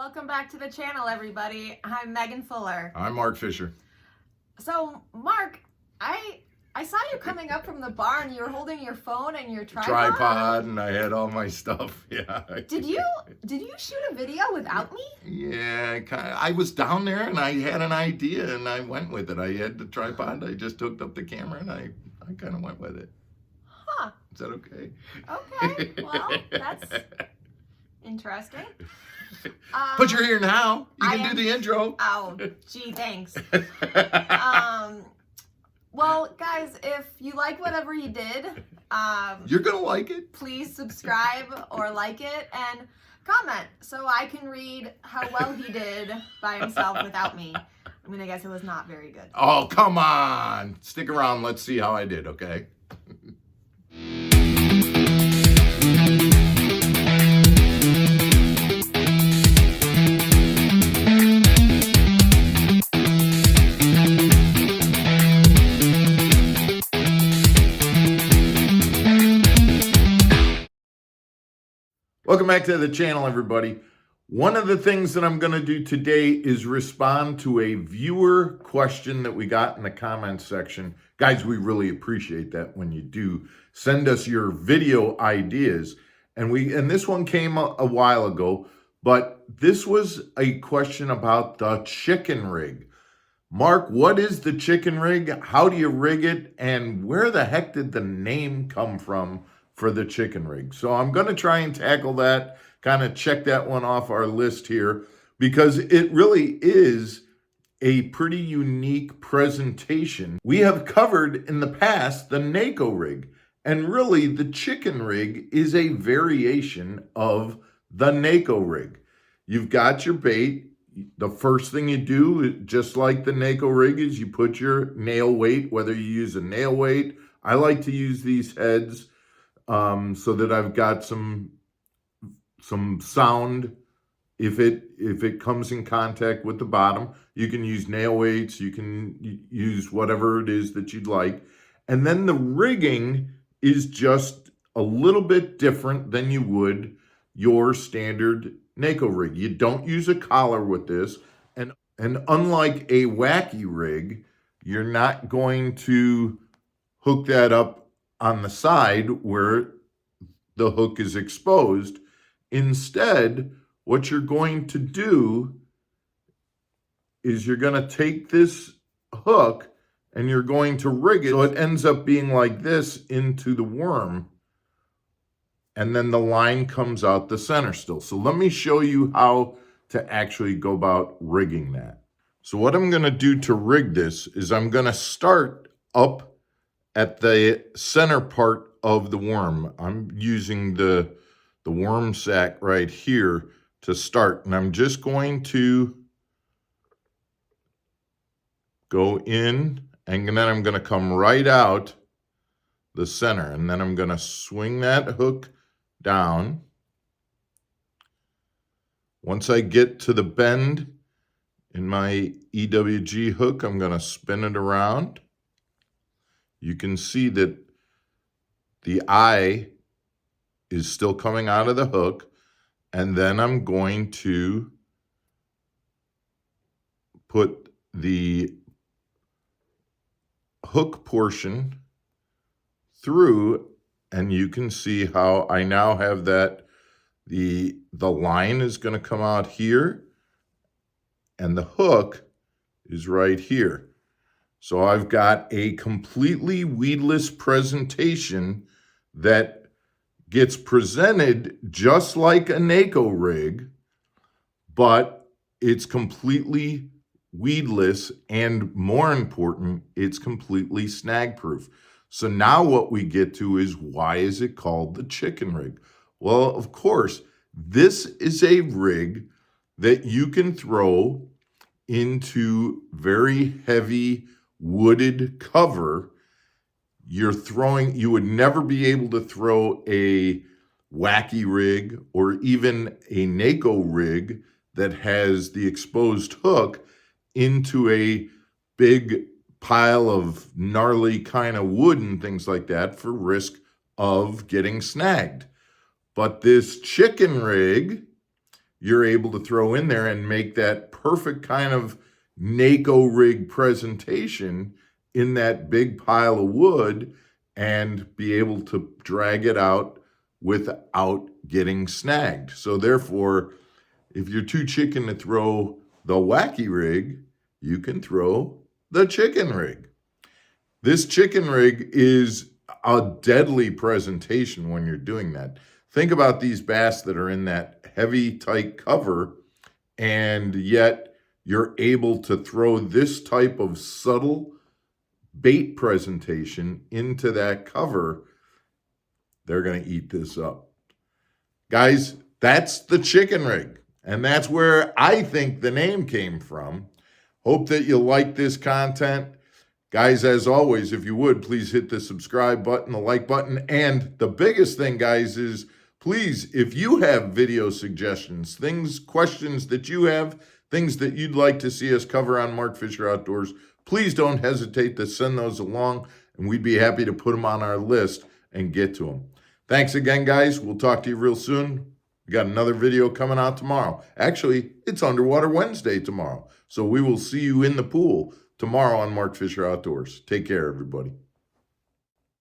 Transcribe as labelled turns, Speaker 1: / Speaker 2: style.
Speaker 1: Welcome back to the channel, everybody. I'm Megan Fuller.
Speaker 2: I'm Mark Fisher.
Speaker 1: So, Mark, I saw you coming up from the barn. You were holding your phone and your
Speaker 2: Tripod, and I had all my stuff. Yeah.
Speaker 1: Did you shoot a video without me?
Speaker 2: Yeah, I was down there and I had an idea and I went with it. I had the tripod. I just hooked up the camera and I kind of went with it.
Speaker 1: Huh.
Speaker 2: Is that okay?
Speaker 1: Okay. Well, that's interesting.
Speaker 2: But you're here now. You can do the intro.
Speaker 1: Oh, gee, thanks. Well, guys, if you like whatever he did,
Speaker 2: you're gonna like it.
Speaker 1: Please subscribe or like it and comment so I can read how well he did by himself without me. I mean, I guess it was not very good.
Speaker 2: Oh, come on. Stick around. Let's see how I did, okay? Welcome back to the channel, everybody. One of the things that I'm going to do today is respond to a viewer question that we got in the comments section. Guys, we really appreciate that when you do send us your video ideas. And this one came a while ago, but this was a question about the chicken rig. Mark, what is the chicken rig? How do you rig it? And where the heck did the name come from for the chicken rig? So I'm going to try and tackle that, kind of check that one off our list here, because it really is a pretty unique presentation. We have covered in the past the NACO rig, and really the chicken rig is a variation of the NACO rig. You've got your bait. The first thing you do, just like the NACO rig, is you put your nail weight, whether you use a nail weight. I like to use these heads so that I've got some sound if it comes in contact with the bottom. You can use nail weights, you can use whatever it is that you'd like. And then the rigging is just a little bit different than you would your standard NACO rig. You don't use a collar with this, and unlike a Wacky rig, you're not going to hook that up on the side where the hook is exposed. Instead, what you're going to do is you're going to take this hook and you're going to rig it so it ends up being like this into the worm, and then the line comes out the center still. So let me show you how to actually go about rigging that. So what I'm going to do to rig this is I'm going to start up at the center part of the worm. I'm using the worm sack right here to start, and I'm just going to go in, and then I'm going to come right out the center, and then I'm going to swing that hook down. Once I get to the bend in my EWG hook, I'm going to spin it around. You can see that the eye is still coming out of the hook, and then I'm going to put the hook portion through, and you can see how I now have that the line is going to come out here and the hook is right here. So I've got a completely weedless presentation that gets presented just like a NACO rig, but it's completely weedless, and more important, it's completely snag proof. So now what we get to is, why is it called the chicken rig? Well, of course, this is a rig that you can throw into very heavy wooded cover. You would never be able to throw a Wacky rig or even a NACO rig that has the exposed hook into a big pile of gnarly kind of wood and things like that for risk of getting snagged. But this chicken rig, you're able to throw in there and make that perfect kind of NACO rig presentation in that big pile of wood and be able to drag it out without getting snagged. So therefore, if you're too chicken to throw the Wacky rig, you can throw the chicken rig. This chicken rig is a deadly presentation when you're doing that. Think about these bass that are in that heavy, tight cover, and yet you're able to throw this type of subtle bait presentation into that cover. They're going to eat this up. Guys, that's the chicken rig, and that's where I think the name came from. Hope that you like this content. Guys, as always, if you would, please hit the subscribe button, the like button, and the biggest thing, guys, is please, if you have video suggestions, questions that you have, things that you'd like to see us cover on Mark Fisher Outdoors, please don't hesitate to send those along, and we'd be happy to put them on our list and get to them. Thanks again, guys. We'll talk to you real soon. We got another video coming out tomorrow. Actually, it's Underwater Wednesday tomorrow, so we will see you in the pool tomorrow on Mark Fisher Outdoors. Take care, everybody.